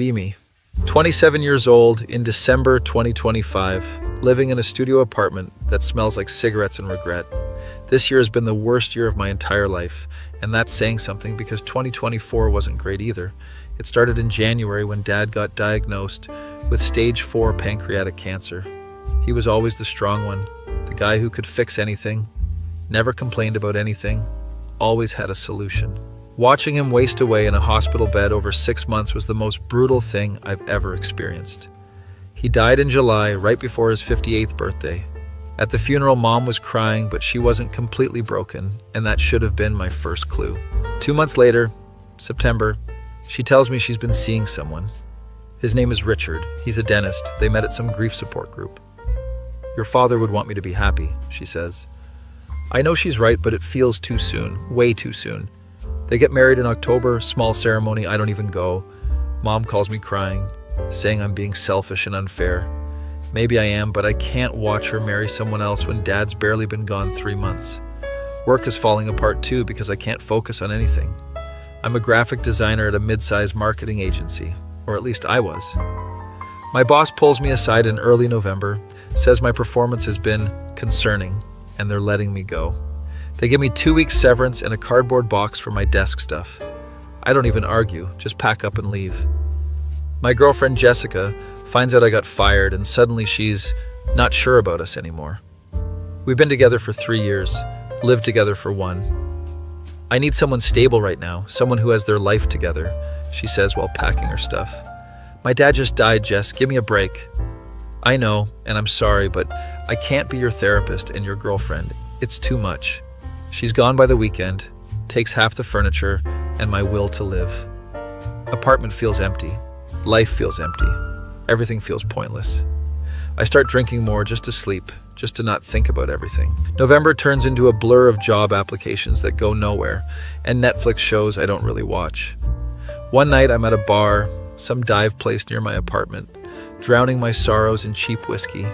be me. 27 years old in December 2025, living in a studio apartment that smells like cigarettes and regret. This year has been the worst year of my entire life, and that's saying something because 2024 wasn't great either. It started in January when Dad got diagnosed with stage 4 pancreatic cancer. He was always the strong one, the guy who could fix anything, never complained about anything, always had a solution. Watching him waste away in a hospital bed over 6 months was the most brutal thing I've ever experienced. He died in July, right before his 58th birthday. At the funeral, Mom was crying, but she wasn't completely broken, and that should have been my first clue. 2 months later, September, she tells me she's been seeing someone. His name is Richard. He's a dentist. They met at some grief support group. Your father would want me to be happy, she says. I know she's right, but it feels too soon, way too soon. They get married in October, small ceremony, I don't even go. Mom calls me crying, saying I'm being selfish and unfair. Maybe I am, but I can't watch her marry someone else when Dad's barely been gone 3 months. Work is falling apart too because I can't focus on anything. I'm a graphic designer at a mid-sized marketing agency, or at least I was. My boss pulls me aside in early November, says my performance has been concerning, and they're letting me go. They give me 2 weeks severance and a cardboard box for my desk stuff. I don't even argue, just pack up and leave. My girlfriend Jessica finds out I got fired and suddenly she's not sure about us anymore. We've been together for 3 years, lived together for 1. I need someone stable right now, someone who has their life together, she says while packing her stuff. My dad just died, Jess, give me a break. I know, and I'm sorry, but I can't be your therapist and your girlfriend. It's too much. She's gone by the weekend, takes half the furniture, and my will to live. Apartment feels empty. Life feels empty. Everything feels pointless. I start drinking more just to sleep, just to not think about everything. November turns into a blur of job applications that go nowhere, and Netflix shows I don't really watch. One night I'm at a bar, some dive place near my apartment, drowning my sorrows in cheap whiskey.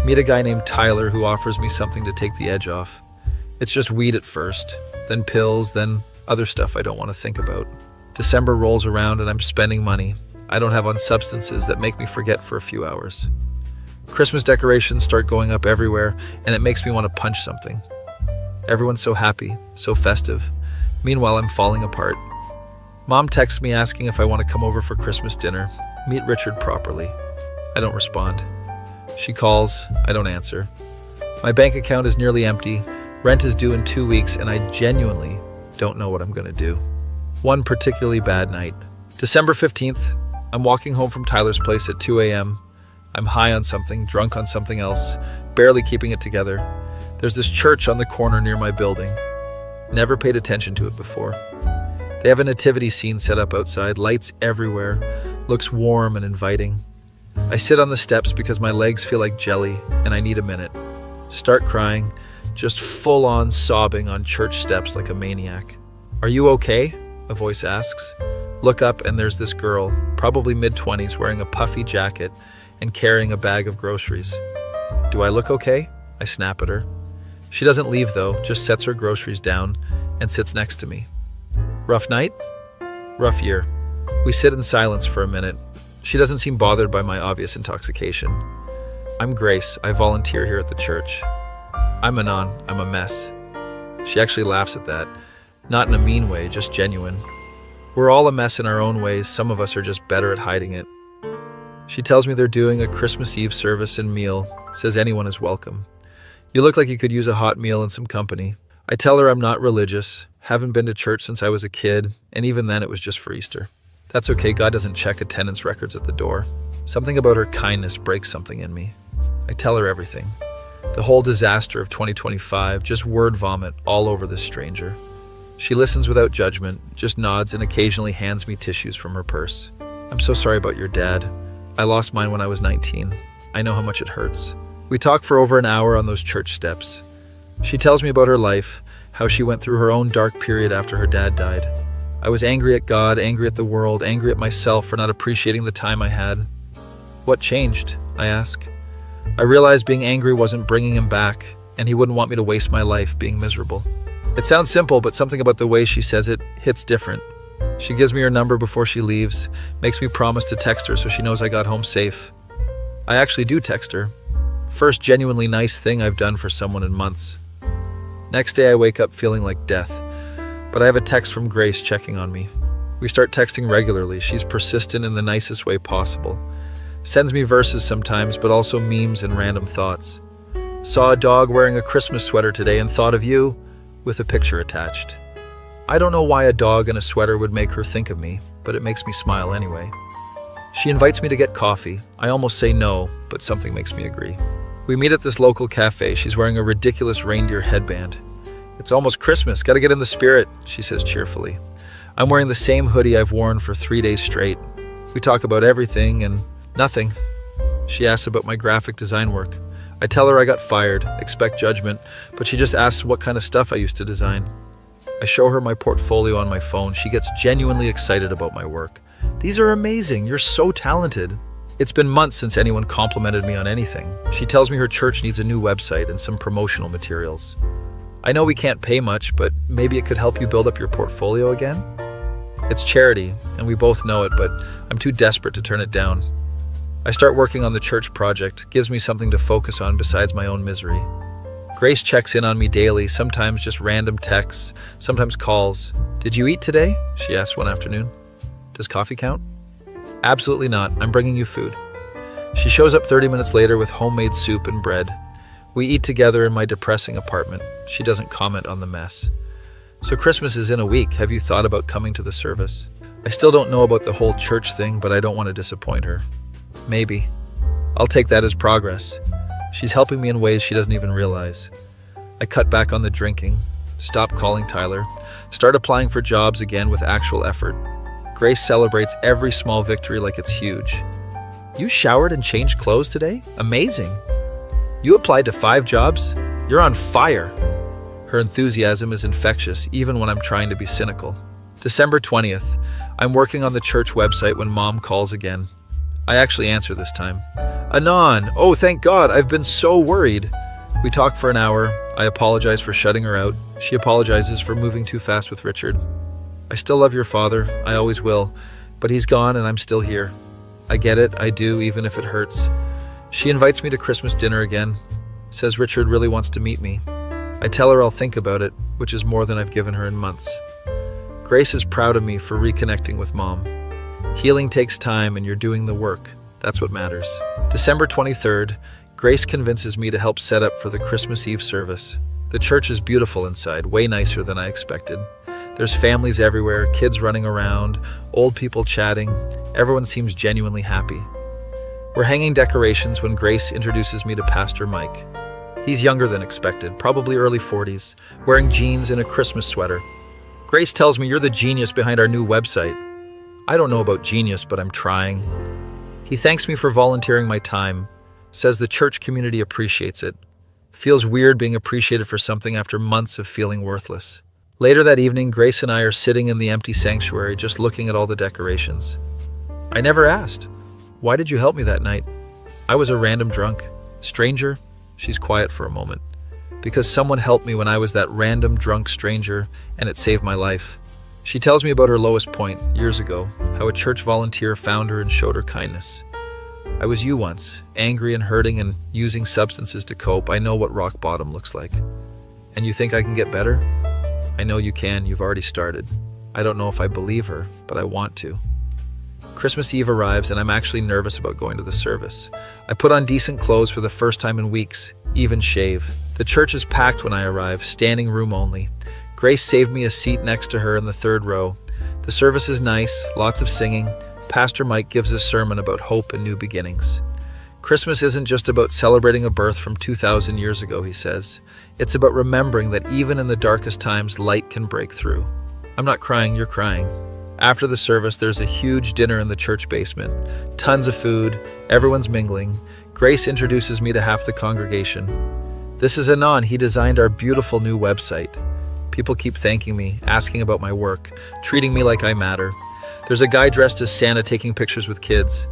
Meet a guy named Tyler who offers me something to take the edge off. It's just weed at first, then pills, then other stuff I don't want to think about. December rolls around and I'm spending money. I don't have on substances that make me forget for a few hours. Christmas decorations start going up everywhere and it makes me want to punch something. Everyone's so happy, so festive. Meanwhile, I'm falling apart. Mom texts me asking if I want to come over for Christmas dinner, meet Richard properly. I don't respond. She calls, I don't answer. My bank account is nearly empty. Rent is due in 2 weeks, and I genuinely don't know what I'm going to do. One particularly bad night. December 15th, I'm walking home from Tyler's place at 2 a.m. I'm high on something, drunk on something else, barely keeping it together. There's this church on the corner near my building. Never paid attention to it before. They have a nativity scene set up outside, lights everywhere, looks warm and inviting. I sit on the steps because my legs feel like jelly, and I need a minute. Start crying. Just full-on sobbing on church steps like a maniac. Are you okay? A voice asks. Look up and there's this girl, probably mid-20s, wearing a puffy jacket and carrying a bag of groceries. Do I look okay? I snap at her. She doesn't leave though, just sets her groceries down and sits next to me. Rough night? Rough year. We sit in silence for a minute. She doesn't seem bothered by my obvious intoxication. I'm Grace. I volunteer here at the church. I'm Anon. I'm a mess. She actually laughs at that. Not in a mean way, just genuine. We're all a mess in our own ways. Some of us are just better at hiding it. She tells me they're doing a Christmas Eve service and meal, says anyone is welcome. You look like you could use a hot meal and some company. I tell her I'm not religious, haven't been to church since I was a kid, and even then it was just for Easter. That's okay, God doesn't check attendance records at the door. Something about her kindness breaks something in me. I tell her everything. The whole disaster of 2025, just word vomit all over this stranger. She listens without judgment, just nods and occasionally hands me tissues from her purse. I'm so sorry about your dad. I lost mine when I was 19. I know how much it hurts. We talk for over an hour on those church steps. She tells me about her life, how she went through her own dark period after her dad died. I was angry at God, angry at the world, angry at myself for not appreciating the time I had. What changed? I ask. I realized being angry wasn't bringing him back, and he wouldn't want me to waste my life being miserable. It sounds simple, but something about the way she says it hits different. She gives me her number before she leaves, makes me promise to text her so she knows I got home safe. I actually do text her. First genuinely nice thing I've done for someone in months. Next day I wake up feeling like death, but I have a text from Grace checking on me. We start texting regularly. She's persistent in the nicest way possible. Sends me verses sometimes, but also memes and random thoughts. Saw a dog wearing a Christmas sweater today and thought of you, with a picture attached. I don't know why a dog in a sweater would make her think of me, but it makes me smile anyway. She invites me to get coffee. I almost say no, but something makes me agree. We meet at this local cafe. She's wearing a ridiculous reindeer headband. It's almost Christmas, gotta get in the spirit, she says cheerfully. I'm wearing the same hoodie I've worn for 3 days straight. We talk about everything and nothing. She asks about my graphic design work. I tell her I got fired, expect judgment, but she just asks what kind of stuff I used to design. I show her my portfolio on my phone. She gets genuinely excited about my work. These are amazing, you're so talented. It's been months since anyone complimented me on anything. She tells me her church needs a new website and some promotional materials. I know we can't pay much, but maybe it could help you build up your portfolio again? It's charity, and we both know it, but I'm too desperate to turn it down. I start working on the church project, gives me something to focus on besides my own misery. Grace checks in on me daily, sometimes just random texts, sometimes calls. Did you eat today? She asks one afternoon. Does coffee count? Absolutely not. I'm bringing you food. She shows up 30 minutes later with homemade soup and bread. We eat together in my depressing apartment. She doesn't comment on the mess. So Christmas is in a week. Have you thought about coming to the service? I still don't know about the whole church thing, but I don't want to disappoint her. Maybe. I'll take that as progress. She's helping me in ways she doesn't even realize. I cut back on the drinking, stop calling Tyler, start applying for jobs again with actual effort. Grace celebrates every small victory like it's huge. You showered and changed clothes today? Amazing. You applied to 5 jobs? You're on fire. Her enthusiasm is infectious, even when I'm trying to be cynical. December 20th. I'm working on the church website when Mom calls again. I actually answer this time. Anon! Oh, thank God, I've been so worried. We talk for an hour. I apologize for shutting her out. She apologizes for moving too fast with Richard. I still love your father, I always will, but he's gone and I'm still here. I get it, I do, even if it hurts. She invites me to Christmas dinner again, says Richard really wants to meet me. I tell her I'll think about it, which is more than I've given her in months. Grace is proud of me for reconnecting with Mom. Healing takes time and you're doing the work. That's what matters. December 23rd, Grace convinces me to help set up for the Christmas Eve service. The church is beautiful inside, way nicer than I expected. There's families everywhere, kids running around, old people chatting. Everyone seems genuinely happy. We're hanging decorations when Grace introduces me to Pastor Mike. He's younger than expected, probably early 40s, wearing jeans and a Christmas sweater. Grace tells me you're the genius behind our new website. I don't know about genius, but I'm trying. He thanks me for volunteering my time, says the church community appreciates it. Feels weird being appreciated for something after months of feeling worthless. Later that evening, Grace and I are sitting in the empty sanctuary just looking at all the decorations. I never asked. Why did you help me that night? I was a random drunk. Stranger? She's quiet for a moment. Because someone helped me when I was that random drunk stranger, and it saved my life. She tells me about her lowest point, years ago, how a church volunteer found her and showed her kindness. I was you once, angry and hurting and using substances to cope. I know what rock bottom looks like. And you think I can get better? I know you can, you've already started. I don't know if I believe her, but I want to. Christmas Eve arrives and I'm actually nervous about going to the service. I put on decent clothes for the first time in weeks, even shave. The church is packed when I arrive, standing room only. Grace saved me a seat next to her in the 3rd row. The service is nice, lots of singing. Pastor Mike gives a sermon about hope and new beginnings. Christmas isn't just about celebrating a birth from 2,000 years ago, he says. It's about remembering that even in the darkest times, light can break through. I'm not crying, you're crying. After the service, there's a huge dinner in the church basement. Tons of food, everyone's mingling. Grace introduces me to half the congregation. This is Anon, he designed our beautiful new website. People keep thanking me, asking about my work, treating me like I matter. There's a guy dressed as Santa taking pictures with kids.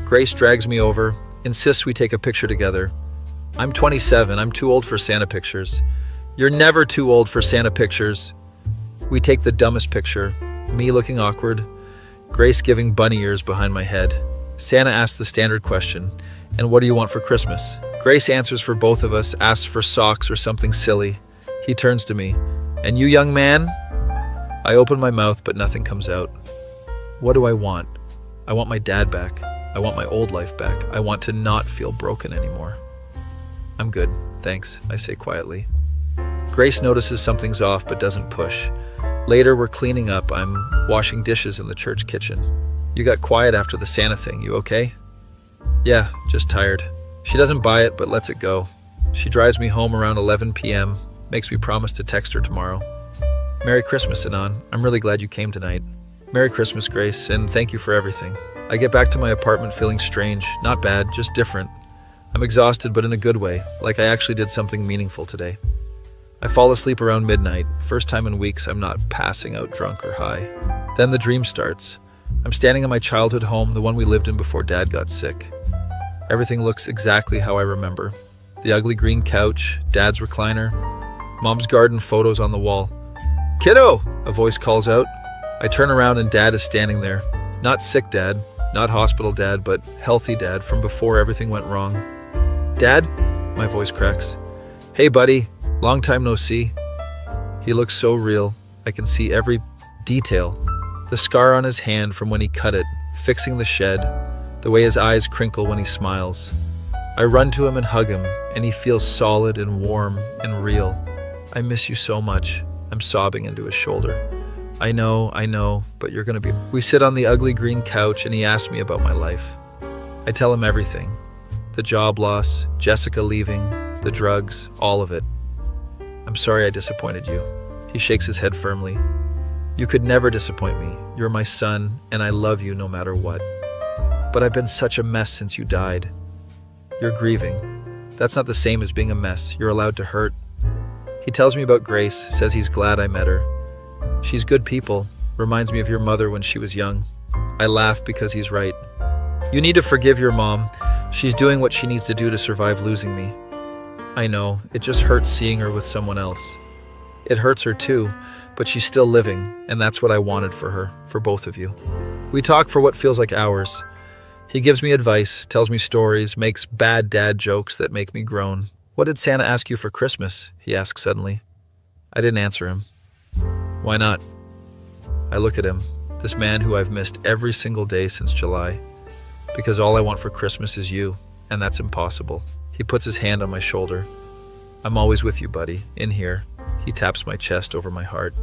Grace drags me over, insists we take a picture together. I'm 27, I'm too old for Santa pictures. You're never too old for Santa pictures. We take the dumbest picture. Me looking awkward, Grace giving bunny ears behind my head. Santa asks the standard question, "And what do you want for Christmas?" Grace answers for both of us, asks for socks or something silly. He turns to me, "And you, young man?" I open my mouth, but nothing comes out. What do I want? I want my dad back. I want my old life back. I want to not feel broken anymore. "I'm good, thanks," I say quietly. Grace notices something's off but doesn't push. Later, we're cleaning up. I'm washing dishes in the church kitchen. "You got quiet after the Santa thing. You okay?" "Yeah, just tired." She doesn't buy it but lets it go. She drives me home around 11 p.m., makes me promise to text her tomorrow. "Merry Christmas, Anon. I'm really glad you came tonight." "Merry Christmas, Grace, and thank you for everything." I get back to my apartment feeling strange, not bad, just different. I'm exhausted, but in a good way, like I actually did something meaningful today. I fall asleep around midnight. First time in weeks I'm not passing out drunk or high. Then the dream starts. I'm standing in my childhood home, the one we lived in before Dad got sick. Everything looks exactly how I remember. The ugly green couch, Dad's recliner, Mom's garden photos on the wall. "Kiddo!" a voice calls out. I turn around and Dad is standing there. Not sick Dad, not hospital Dad, but healthy Dad from before everything went wrong. "Dad?" My voice cracks. "Hey buddy, long time no see." He looks so real. I can see every detail. The scar on his hand from when he cut it, fixing the shed, the way his eyes crinkle when he smiles. I run to him and hug him, and he feels solid and warm and real. "I miss you so much." I'm sobbing into his shoulder. I know, but you're gonna be..." We sit on the ugly green couch and he asks me about my life. I tell him everything. The job loss, Jessica leaving, the drugs, all of it. "I'm sorry I disappointed you." He shakes his head firmly. "You could never disappoint me. You're my son, and I love you no matter what. But I've been such a mess since you died." "You're grieving. That's not the same as being a mess. You're allowed to hurt." He tells me about Grace, says he's glad I met her. "She's good people. Reminds me of your mother when she was young." I laugh because he's right. "You need to forgive your mom. She's doing what she needs to do to survive losing me." I know, it just hurts seeing her with someone else. It hurts her too, but she's still living, and that's what I wanted for her, for both of you. We talk for what feels like hours. He gives me advice, tells me stories, makes bad dad jokes that make me groan. "What did Santa ask you for Christmas?" he asks suddenly. I didn't answer him. "Why not?" I look at him, this man who I've missed every single day since July. "Because all I want for Christmas is you, and that's impossible." He puts his hand on my shoulder. "I'm always with you, buddy, in here." He taps my chest over my heart.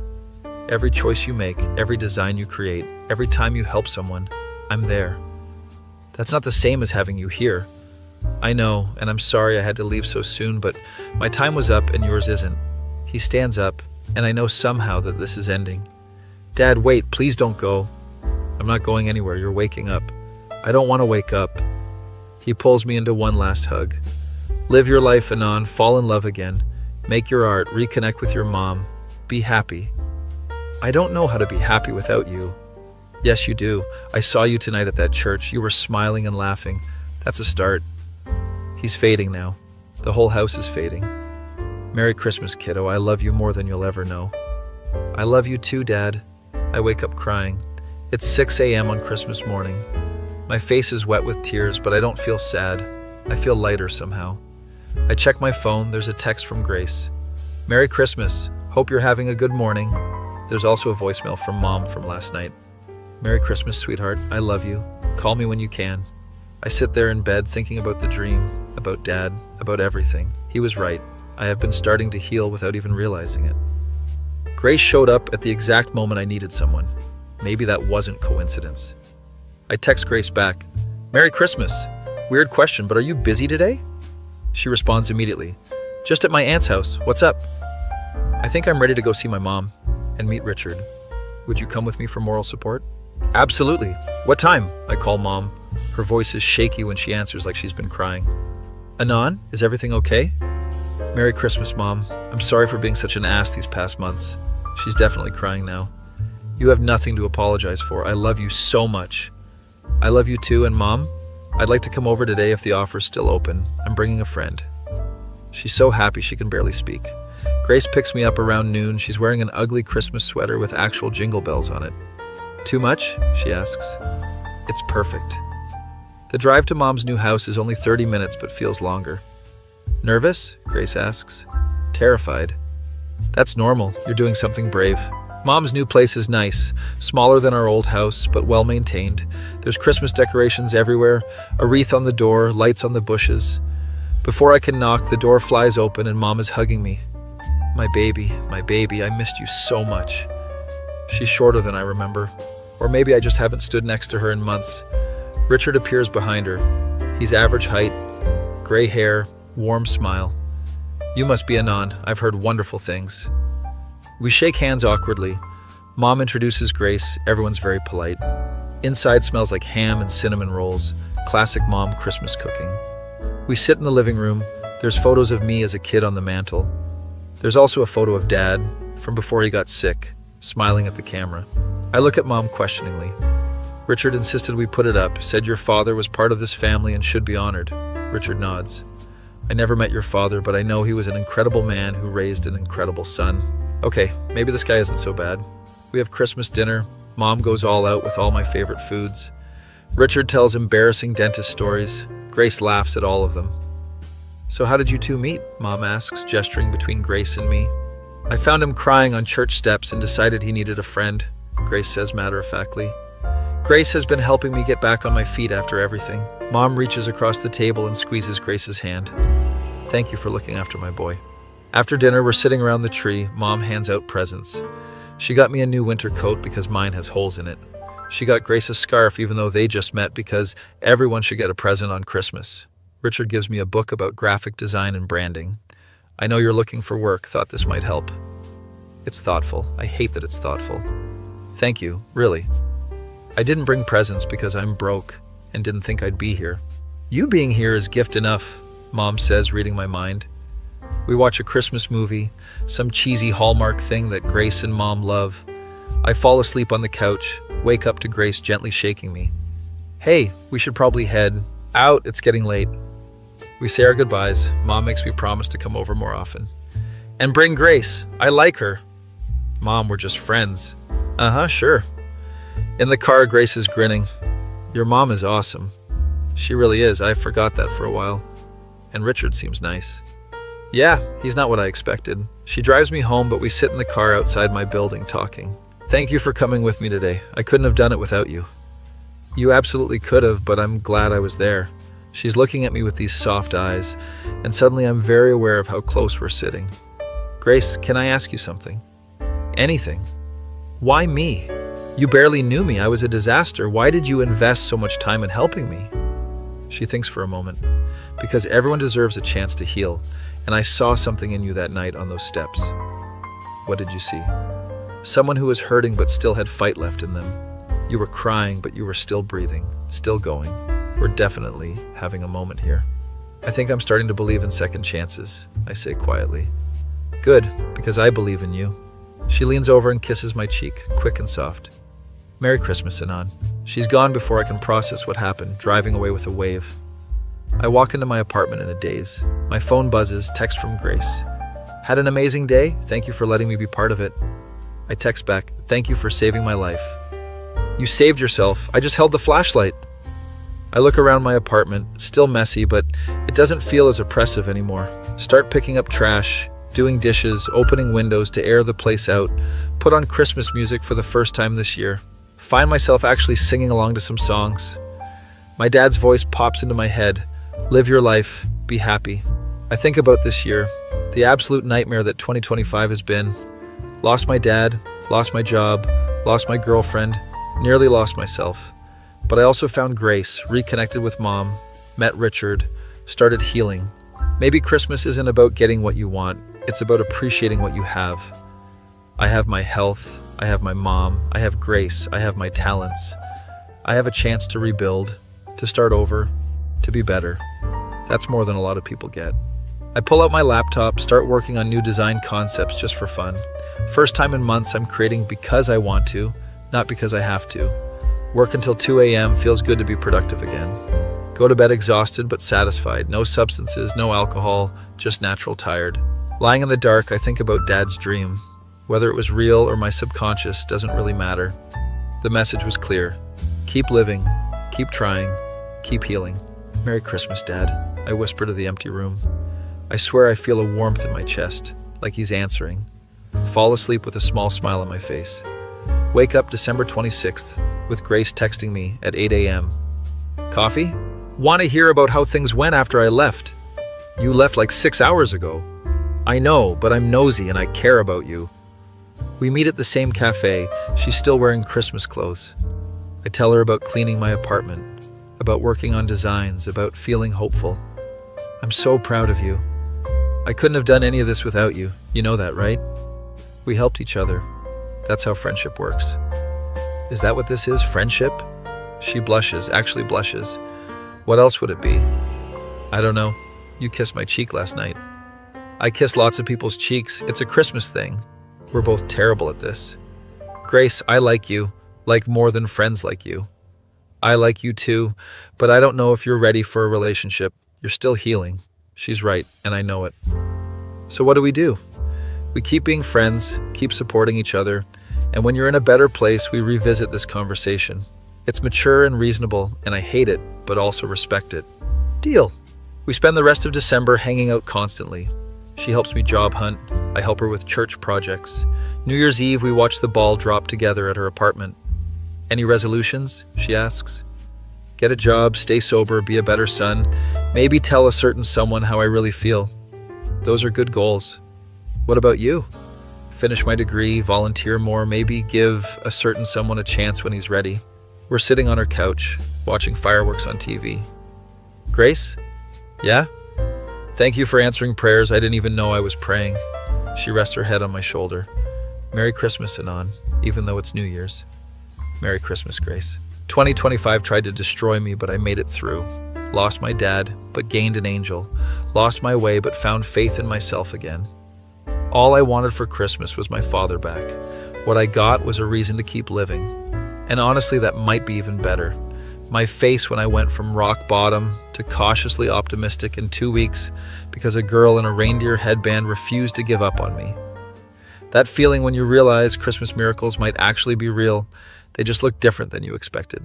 "Every choice you make, every design you create, every time you help someone, I'm there." That's not the same as having you here. I know, and I'm sorry I had to leave so soon, but my time was up and yours isn't. He stands up, and I know somehow that this is ending. "Dad, wait, please don't go." "I'm not going anywhere, you're waking up." "I don't want to wake up." He pulls me into one last hug. "Live your life, Anon, fall in love again. Make your art, reconnect with your mom. Be happy." "I don't know how to be happy without you." "Yes, you do. I saw you tonight at that church. You were smiling and laughing. That's a start." He's fading now. The whole house is fading. "Merry Christmas, kiddo. I love you more than you'll ever know." "I love you too, Dad." I wake up crying. It's 6 a.m. on Christmas morning. My face is wet with tears, but I don't feel sad. I feel lighter somehow. I check my phone. There's a text from Grace. "Merry Christmas. Hope you're having a good morning." There's also a voicemail from Mom from last night. "Merry Christmas, sweetheart. I love you. Call me when you can." I sit there in bed thinking about the dream, about Dad, about everything. He was right. I have been starting to heal without even realizing it. Grace showed up at the exact moment I needed someone. Maybe that wasn't coincidence. I text Grace back. "Merry Christmas. Weird question, but are you busy today?" She responds immediately. "Just at my aunt's house. What's up?" "I think I'm ready to go see my mom and meet Richard. Would you come with me for moral support?" "Absolutely. What time?" I call Mom. Her voice is shaky when she answers like she's been crying. "Anon, is everything okay?" "Merry Christmas, Mom. I'm sorry for being such an ass these past months." She's definitely crying now. "You have nothing to apologize for. I love you so much." "I love you too, and Mom, I'd like to come over today if the offer's still open. I'm bringing a friend." She's so happy she can barely speak. Grace picks me up around noon. She's wearing an ugly Christmas sweater with actual jingle bells on it. Too much? She asks. It's perfect. The drive to Mom's new house is only 30 minutes but feels longer. Nervous? Grace asks. Terrified. That's normal. You're doing something brave. Mom's new place is nice, smaller than our old house, but well maintained. There's Christmas decorations everywhere, a wreath on the door, lights on the bushes. Before I can knock, the door flies open and Mom is hugging me. My baby, I missed you so much. She's shorter than I remember. Or maybe I just haven't stood next to her in months. Richard appears behind her. He's average height, gray hair, warm smile. You must be Anon. I've heard wonderful things. We shake hands awkwardly. Mom introduces Grace. Everyone's very polite. Inside smells like ham and cinnamon rolls. Classic Mom Christmas cooking. We sit in the living room. There's photos of me as a kid on the mantle. There's also a photo of Dad from before he got sick, smiling at the camera. I look at Mom questioningly. Richard insisted we put it up, said your father was part of this family and should be honored. Richard nods. I never met your father, but I know he was an incredible man who raised an incredible son. Okay, maybe this guy isn't so bad. We have Christmas dinner. Mom goes all out with all my favorite foods. Richard tells embarrassing dentist stories. Grace laughs at all of them. So how did you two meet? Mom asks, gesturing between Grace and me. I found him crying on church steps and decided he needed a friend, Grace says matter-of-factly. Grace has been helping me get back on my feet after everything. Mom reaches across the table and squeezes Grace's hand. Thank you for looking after my boy. After dinner, we're sitting around the tree. Mom hands out presents. She got me a new winter coat because mine has holes in it. She got Grace a scarf even though they just met because everyone should get a present on Christmas. Richard gives me a book about graphic design and branding. I know you're looking for work, thought this might help. It's thoughtful. I hate that it's thoughtful. Thank you, really. I didn't bring presents because I'm broke and didn't think I'd be here. You being here is gift enough, Mom says, reading my mind. We watch a Christmas movie, some cheesy Hallmark thing that Grace and Mom love. I fall asleep on the couch, wake up to Grace gently shaking me. Hey, we should probably head out. It's getting late. We say our goodbyes. Mom makes me promise to come over more often. And bring Grace. I like her. Mom, we're just friends. Sure. In the car, Grace is grinning. Your mom is awesome. She really is. I forgot that for a while. And Richard seems nice. Yeah, he's not what I expected. She drives me home, but we sit in the car outside my building talking. Thank you for coming with me today. I couldn't have done it without you. You absolutely could have, but I'm glad I was there. She's looking at me with these soft eyes, and suddenly I'm very aware of how close we're sitting. Grace, can I ask you something? Anything. Why me? You barely knew me. I was a disaster. Why did you invest so much time in helping me? She thinks for a moment. Because everyone deserves a chance to heal, and I saw something in you that night on those steps. What did you see? Someone who was hurting but still had fight left in them. You were crying, but you were still breathing, still going. We're definitely having a moment here. I think I'm starting to believe in second chances, I say quietly. Good, because I believe in you. She leans over and kisses my cheek, quick and soft. Merry Christmas, Anon. She's gone before I can process what happened, driving away with a wave. I walk into my apartment in a daze. My phone buzzes, text from Grace. Had an amazing day. Thank you for letting me be part of it. I text back, thank you for saving my life. You saved yourself. I just held the flashlight. I look around my apartment, still messy, but it doesn't feel as oppressive anymore. Start picking up trash, doing dishes, opening windows to air the place out, put on Christmas music for the first time this year. Find myself actually singing along to some songs. My dad's voice pops into my head. Live your life, be happy. I think about this year, the absolute nightmare that 2025 has been. Lost my dad, lost my job, lost my girlfriend, nearly lost myself. But I also found Grace, reconnected with Mom, met Richard, started healing. Maybe Christmas isn't about getting what you want, it's about appreciating what you have. I have my health, I have my mom, I have Grace, I have my talents. I have a chance to rebuild, to start over, to be better. That's more than a lot of people get. I pull out my laptop, start working on new design concepts just for fun. First time in months I'm creating because I want to, not because I have to. Work until 2 a.m. feels good to be productive again. Go to bed exhausted but satisfied. No substances, no alcohol, just natural tired. Lying in the dark, I think about Dad's dream. Whether it was real or my subconscious doesn't really matter. The message was clear. Keep living, keep trying, keep healing. Merry Christmas, Dad, I whisper to the empty room. I swear I feel a warmth in my chest, like he's answering. Fall asleep with a small smile on my face. Wake up December 26th, with Grace texting me at 8 a.m. Coffee? Want to hear about how things went after I left? You left like 6 hours ago. I know, but I'm nosy and I care about you. We meet at the same cafe. She's still wearing Christmas clothes. I tell her about cleaning my apartment, about working on designs, about feeling hopeful. I'm so proud of you. I couldn't have done any of this without you. You know that, right? We helped each other. That's how friendship works. Is that what this is, friendship? She blushes, actually blushes. What else would it be? I don't know. You kissed my cheek last night. I kiss lots of people's cheeks. It's a Christmas thing. We're both terrible at this. Grace, I like you, like more than friends like you. I like you too, but I don't know if you're ready for a relationship. You're still healing. She's right, and I know it. So what do? We keep being friends, keep supporting each other, and when you're in a better place, we revisit this conversation. It's mature and reasonable, and I hate it, but also respect it. Deal. We spend the rest of December hanging out constantly. She helps me job hunt. I help her with church projects. New Year's Eve, we watch the ball drop together at her apartment. Any resolutions? She asks. Get a job, stay sober, be a better son. Maybe tell a certain someone how I really feel. Those are good goals. What about you? Finish my degree, volunteer more, maybe give a certain someone a chance when he's ready. We're sitting on her couch, watching fireworks on TV. Grace? Yeah? Thank you for answering prayers. I didn't even know I was praying. She rests her head on my shoulder. Merry Christmas, Anon, even though it's New Year's. Merry Christmas, Grace. 2025 tried to destroy me, but I made it through. Lost my dad, but gained an angel. Lost my way, but found faith in myself again. All I wanted for Christmas was my father back. What I got was a reason to keep living. And honestly, that might be even better. My face when I went from rock bottom to cautiously optimistic in 2 weeks because a girl in a reindeer headband refused to give up on me. That feeling when you realize Christmas miracles might actually be real, they just look different than you expected.